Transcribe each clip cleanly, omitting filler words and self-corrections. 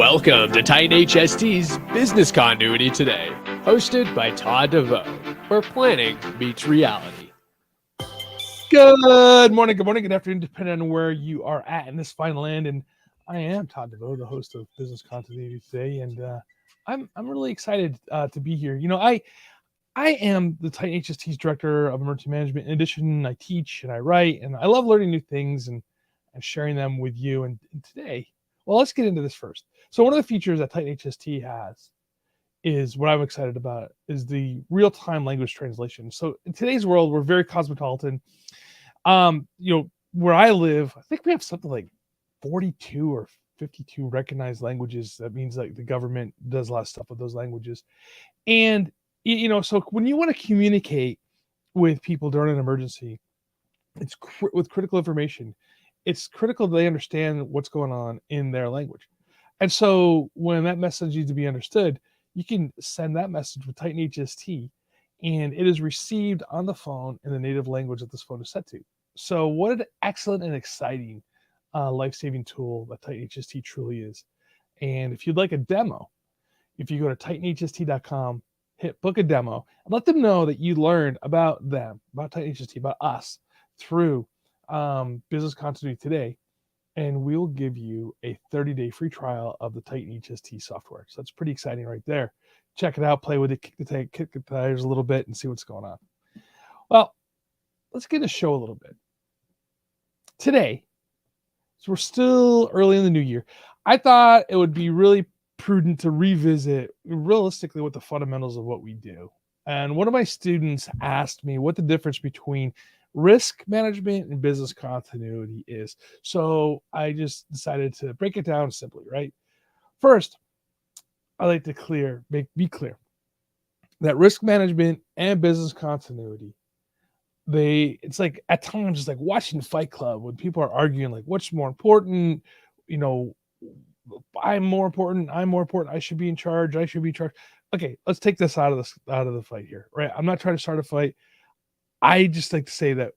Welcome to Titan HST's Business Continuity Today, hosted by Todd DeVoe, where planning meets reality. Good morning, good afternoon, depending on where you are at in this fine land. And I am Todd DeVoe, the host of Business Continuity Today, and I'm really excited to be here. You know, I am the Titan HST's Director of Emergency Management. In addition, I teach and I write, and I love learning new things and sharing them with you. And today, well, let's get into this first. So one of the features that Titan HST has is what I'm excited about is the real-time language translation. So in today's world, we're very cosmopolitan. Where I live, I think we have something like 42 or 52 recognized languages. That means like the government does a lot of stuff with those languages. And, so when you want to communicate with people during an emergency, it's with critical information. It's critical they understand what's going on in their language. And so when that message needs to be understood, you can send that message with Titan HST, and it is received on the phone in the native language that this phone is set to. So what an excellent and exciting life-saving tool that Titan HST truly is. And if you'd like a demo, if you go to titanhst.com, hit book a demo, and let them know that you learned about them, about Titan HST, about us through Business Continuity Today, and we'll give you a 30-day free trial of the Titan HST software. So that's pretty exciting right there. Check it out, play with it, kick the tires a little bit, and see what's going on. Well, let's get into the show a little bit. Today, so we're still early in the new year, I thought it would be really prudent to revisit realistically what the fundamentals of what we do. And one of my students asked me what the difference between risk management and business continuity is. So I just decided to break it down simply, right? First, I like to be clear that risk management and business continuity, it's like at times it's like watching Fight Club when people are arguing like what's more important, I'm more important, I should be in charge. Okay, let's take this out of the fight here, right? I'm not trying to start a fight. I just like to say that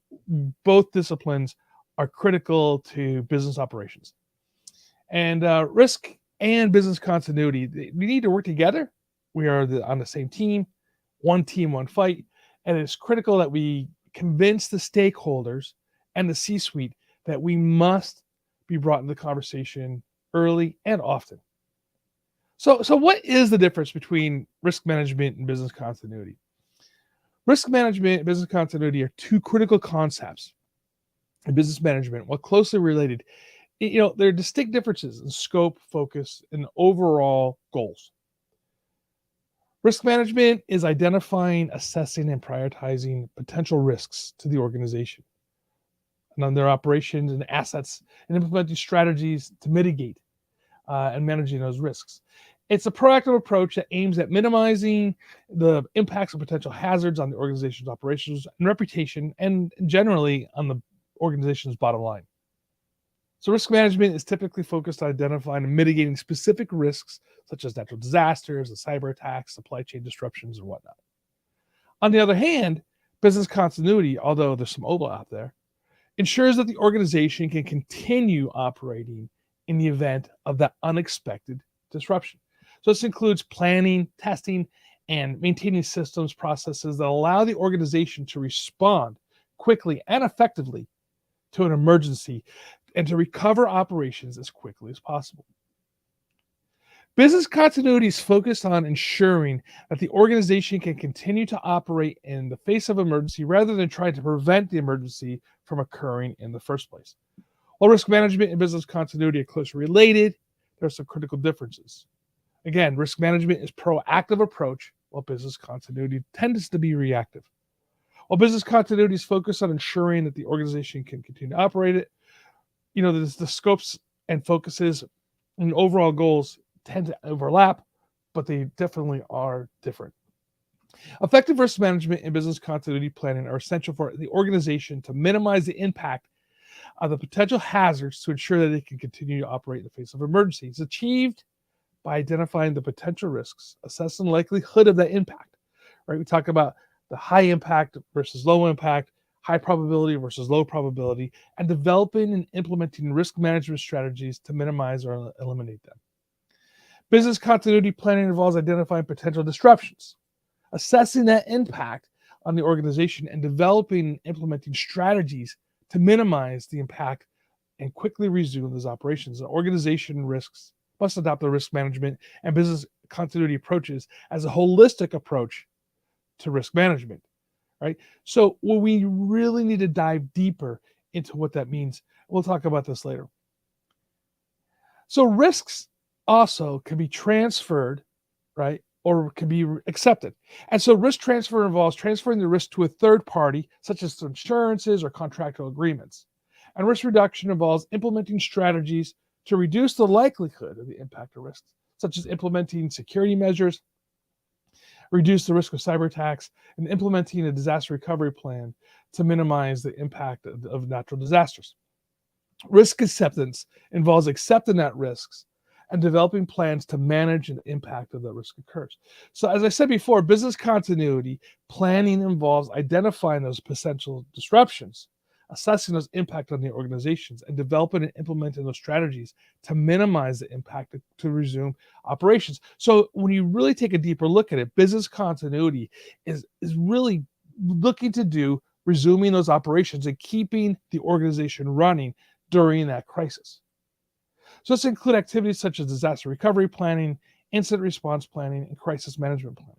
both disciplines are critical to business operations. And risk and business continuity, we need to work together. We are on the same team, one fight. And it's critical that we convince the stakeholders and the C-suite that we must be brought into the conversation early and often. So what is the difference between risk management and business continuity? Risk management and business continuity are two critical concepts in business management, while closely related. There are distinct differences in scope, focus, and overall goals. Risk management is identifying, assessing, and prioritizing potential risks to the organization and on their operations and assets, and implementing strategies to mitigate and managing those risks. It's a proactive approach that aims at minimizing the impacts of potential hazards on the organization's operations and reputation, and generally on the organization's bottom line. So risk management is typically focused on identifying and mitigating specific risks, such as natural disasters, cyber attacks, supply chain disruptions, and whatnot. On the other hand, business continuity, although there's some overlap there, ensures that the organization can continue operating in the event of that unexpected disruption. So this includes planning, testing, and maintaining systems, processes that allow the organization to respond quickly and effectively to an emergency and to recover operations as quickly as possible. Business continuity is focused on ensuring that the organization can continue to operate in the face of emergency rather than trying to prevent the emergency from occurring in the first place. While risk management and business continuity are closely related, there are some critical differences. Again, risk management is proactive approach, while business continuity tends to be reactive. While business continuity is focused on ensuring that the organization can continue to operate it, the scopes and focuses and overall goals tend to overlap, but they definitely are different. Effective risk management and business continuity planning are essential for the organization to minimize the impact of the potential hazards to ensure that they can continue to operate in the face of emergency. It's achieved by identifying the potential risks, assessing the likelihood of that impact. Right? We talk about the high impact versus low impact, high probability versus low probability, and developing and implementing risk management strategies to minimize or eliminate them. Business continuity planning involves identifying potential disruptions, assessing that impact on the organization, and developing and implementing strategies to minimize the impact and quickly resume those operations. The organization must adopt the risk management and business continuity approaches as a holistic approach to risk management, right? So we really need to dive deeper into what that means. We'll talk about this later. So risks also can be transferred, right? Or can be accepted. And so risk transfer involves transferring the risk to a third party, such as through insurances or contractual agreements. And risk reduction involves implementing strategies to reduce the likelihood of the impact of risks, such as implementing security measures, reduce the risk of cyber attacks, and implementing a disaster recovery plan to minimize the impact of natural disasters. Risk acceptance involves accepting that risks and developing plans to manage the impact of that risk occurs. So as I said before, business continuity planning involves identifying those potential disruptions, assessing those impact on the organizations, and developing and implementing those strategies to minimize the impact to resume operations. So when you really take a deeper look at it, business continuity is really looking to do resuming those operations and keeping the organization running during that crisis. So this includes activities such as disaster recovery planning, incident response planning, and crisis management planning.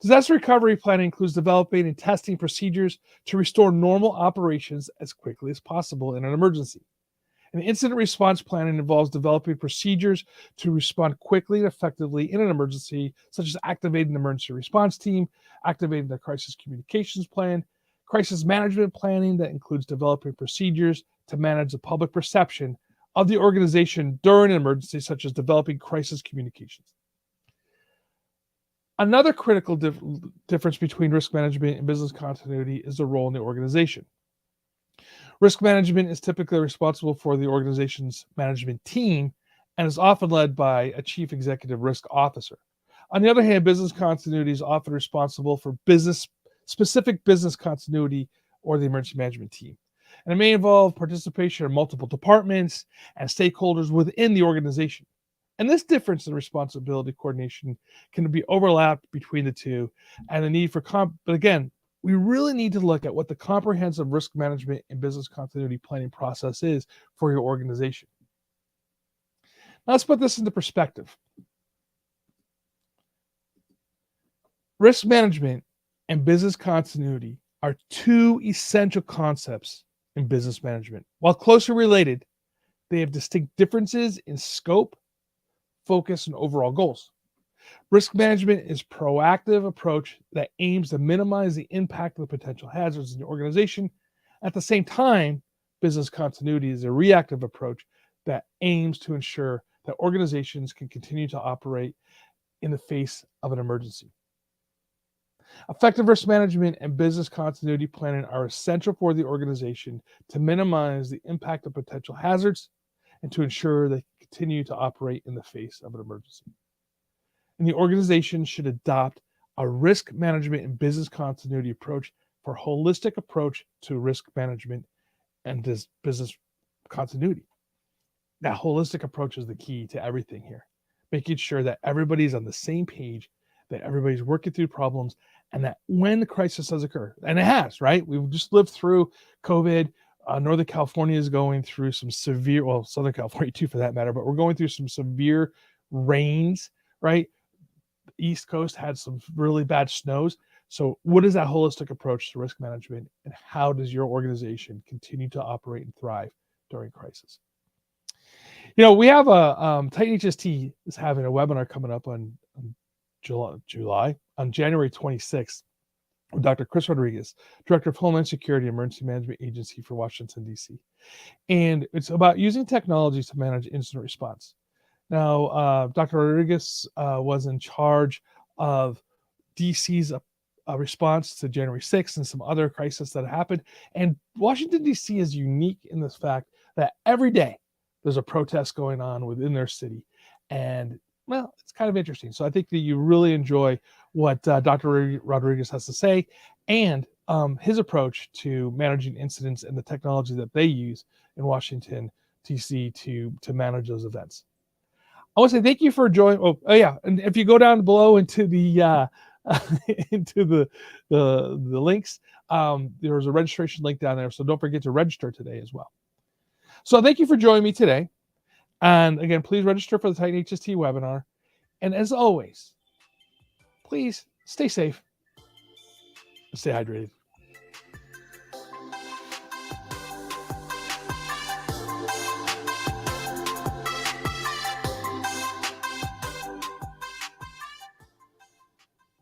Disaster recovery planning includes developing and testing procedures to restore normal operations as quickly as possible in an emergency. And incident response planning involves developing procedures to respond quickly and effectively in an emergency, such as activating the emergency response team, activating the crisis communications plan. Crisis management planning that includes developing procedures to manage the public perception of the organization during an emergency, such as developing crisis communications. Another critical difference between risk management and business continuity is the role in the organization. Risk management is typically responsible for the organization's management team and is often led by a chief executive risk officer. On the other hand, business continuity is often responsible for specific business continuity or the emergency management team. And it may involve participation of multiple departments and stakeholders within the organization. And this difference in responsibility coordination can be overlapped between the two, and the need for but again, we really need to look at what the comprehensive risk management and business continuity planning process is for your organization. Now let's put this into perspective. Risk management and business continuity are two essential concepts in business management. While closely related, they have distinct differences in scope, focus, and overall goals. Risk management is a proactive approach that aims to minimize the impact of the potential hazards in the organization. At the same time, business continuity is a reactive approach that aims to ensure that organizations can continue to operate in the face of an emergency. Effective risk management and business continuity planning are essential for the organization to minimize the impact of potential hazards and to ensure they continue to operate in the face of an emergency. And the organization should adopt a risk management and business continuity approach for a holistic approach to risk management and business continuity. That holistic approach is the key to everything here, making sure that everybody's on the same page, that everybody's working through problems, and that when the crisis does occur, and it has, right? We've just lived through COVID. Northern California is going through some severe, well, Southern California too, for that matter, but we're going through some severe rains, right? The East Coast had some really bad snows. So what is that holistic approach to risk management, and how does your organization continue to operate and thrive during crisis? You know, we have Titan HST is having a webinar coming up on January 26th with Dr. Chris Rodriguez, Director of Homeland Security Emergency Management Agency for Washington, D.C. And it's about using technologies to manage incident response. Now, Dr. Rodriguez was in charge of D.C.'s response to January 6th and some other crises that happened. And Washington, D.C. is unique in this fact that every day there's a protest going on within their city. And, well, it's kind of interesting. So I think that you really enjoy what Dr. Rodriguez has to say and his approach to managing incidents and the technology that they use in Washington, D.C. to manage those events. I want to say thank you for joining. Oh yeah, and if you go down below into the into the links, there's a registration link down there. So don't forget to register today as well. So thank you for joining me today. And again, please register for the Titan HST webinar. And as always, please stay safe, stay hydrated.